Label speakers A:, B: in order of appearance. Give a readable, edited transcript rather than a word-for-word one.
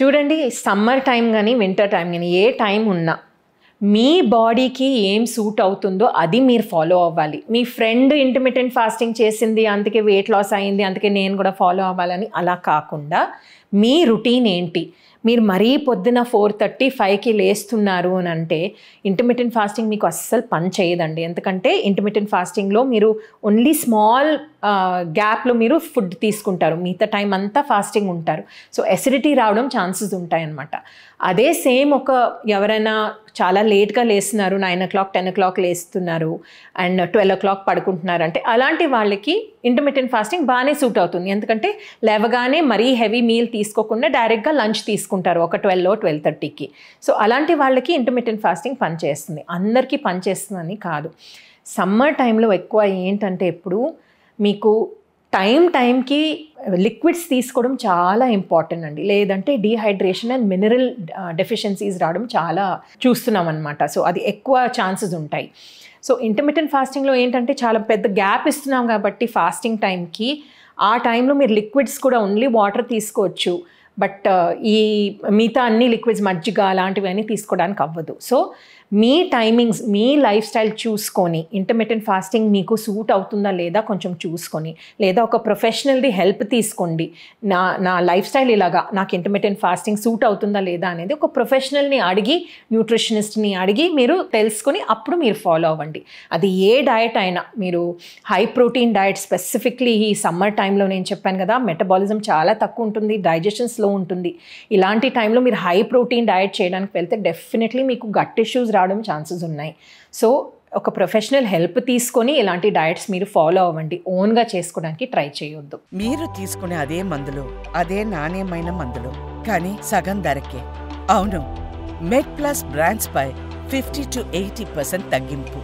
A: చూడండి, summer time గానీ, winter time గానీ ఏ టైం ఉన్నా మీ బాడీకి ఏం సూట్ అవుతుందో అది మీరు ఫాలో అవ్వాలి. మీ ఫ్రెండ్ ఇంటర్మిటెంట్ ఫాస్టింగ్ చేసింది, అందుకే వెయిట్ లాస్ అయింది, అందుకే నేను కూడా ఫాలో అవ్వాలని అలా కాకుండా మీ రొటీన్ ఏంటి? మీరు మరీ పొద్దున 4:30, 5కి లేస్తున్నారు అని అంటే ఇంటర్మిటెంట్ ఫాస్టింగ్ మీకు అస్సలు పని చేయదండి. ఎందుకంటే ఇంటర్మిటెంట్ ఫాస్టింగ్లో మీరు ఓన్లీ స్మాల్ గ్యాప్లో మీరు ఫుడ్ తీసుకుంటారు, మిగతా టైం అంతా ఫాస్టింగ్ ఉంటారు. సో ఎసిడిటీ రావడం ఛాన్సెస్ ఉంటాయన్నమాట. అదే సేమ్ ఎవరైనా చాలా లేట్గా లేస్తున్నారు, 9 o'clock, 10 o'clock లేస్తున్నారు అండ్ 12 o'clock పడుకుంటున్నారు అంటే అలాంటి వాళ్ళకి ఇంటర్మిటెంట్ ఫాస్టింగ్ బాగానే సూట్ అవుతుంది. ఎందుకంటే లేవగానే మరీ హెవీ మీల్ తీసుకోకుండా డైరెక్ట్గా లంచ్ తీసుకుంటారు ఒక 12 or 12:30కి. సో అలాంటి వాళ్ళకి ఇంటర్మిటెంట్ ఫాస్టింగ్ పనిచేస్తుంది. అందరికీ పనిచేస్తుందని కాదు. సమ్మర్ టైంలో ఎక్కువ ఏంటంటే ఎప్పుడు మీకు టైంకి లిక్విడ్స్ తీసుకోవడం చాలా ఇంపార్టెంట్ అండి. లేదంటే డీహైడ్రేషన్ అండ్ మినరల్ డెఫిషియన్సీస్ రావడం చాలా చూస్తున్నాం అనమాట. సో అది ఎక్కువ ఛాన్సెస్ ఉంటాయి. సో ఇంటర్మిటెంట్ ఫాస్టింగ్లో ఏంటంటే చాలా పెద్ద గ్యాప్ ఇస్తున్నాం కాబట్టి ఫాస్టింగ్ టైంకి ఆ టైంలో మీరు లిక్విడ్స్ కూడా ఓన్లీ వాటర్ తీసుకోవచ్చు. బట్ ఈ మిగతా అన్ని లిక్విడ్స్ మజ్జిగ అలాంటివన్నీ తీసుకోవడానికి అవ్వదు. సో మీ టైమింగ్స్, మీ లైఫ్ స్టైల్ చూసుకొని ఇంటర్మిటెంట్ ఫాస్టింగ్ మీకు సూట్ అవుతుందా లేదా కొంచెం చూసుకొని, లేదా ఒక ప్రొఫెషనల్ది హెల్ప్ తీసుకోండి. నా లైఫ్ స్టైల్ ఇలాగా, నాకు ఇంటర్మిటెంట్ ఫాస్టింగ్ సూట్ అవుతుందా లేదా అనేది ఒక ప్రొఫెషనల్ని అడిగి, న్యూట్రిషనిస్ట్ని అడిగి మీరు తెలుసుకొని అప్పుడు మీరు ఫాలో అవ్వండి. అది ఏ డయట్ అయినా, మీరు హై ప్రోటీన్ డయట్ స్పెసిఫిక్లీ ఈ సమ్మర్ టైంలో నేను చెప్పాను కదా, మెటబాలిజం చాలా తక్కువ ఉంటుంది, డైజెషన్ స్లో ఉంటుంది. ఇలాంటి టైంలో మీరు హై ప్రోటీన్ డయట్ చేయడానికి వెళ్తే డెఫినెట్లీ మీకు గట్ ఇష్యూస్ రావడం ఛాన్సెస్ ఉన్నాయి. సో ఒక ప్రొఫెషనల్ హెల్ప్ తీసుకొని ఇలాంటి డయట్స్ మీరు ఫాలో అవ్వండి. ఓన్గా చేసుకోవడానికి ట్రై చేయొద్దు.
B: మీరు తీసుకునే అదే మందులు, అదే నాణ్యమైన మందులు, కానీ సగం ధరకే. అవును, మెడ్ ప్లస్ బ్రాండ్స్ పై 50 to 80% తగ్గింపు.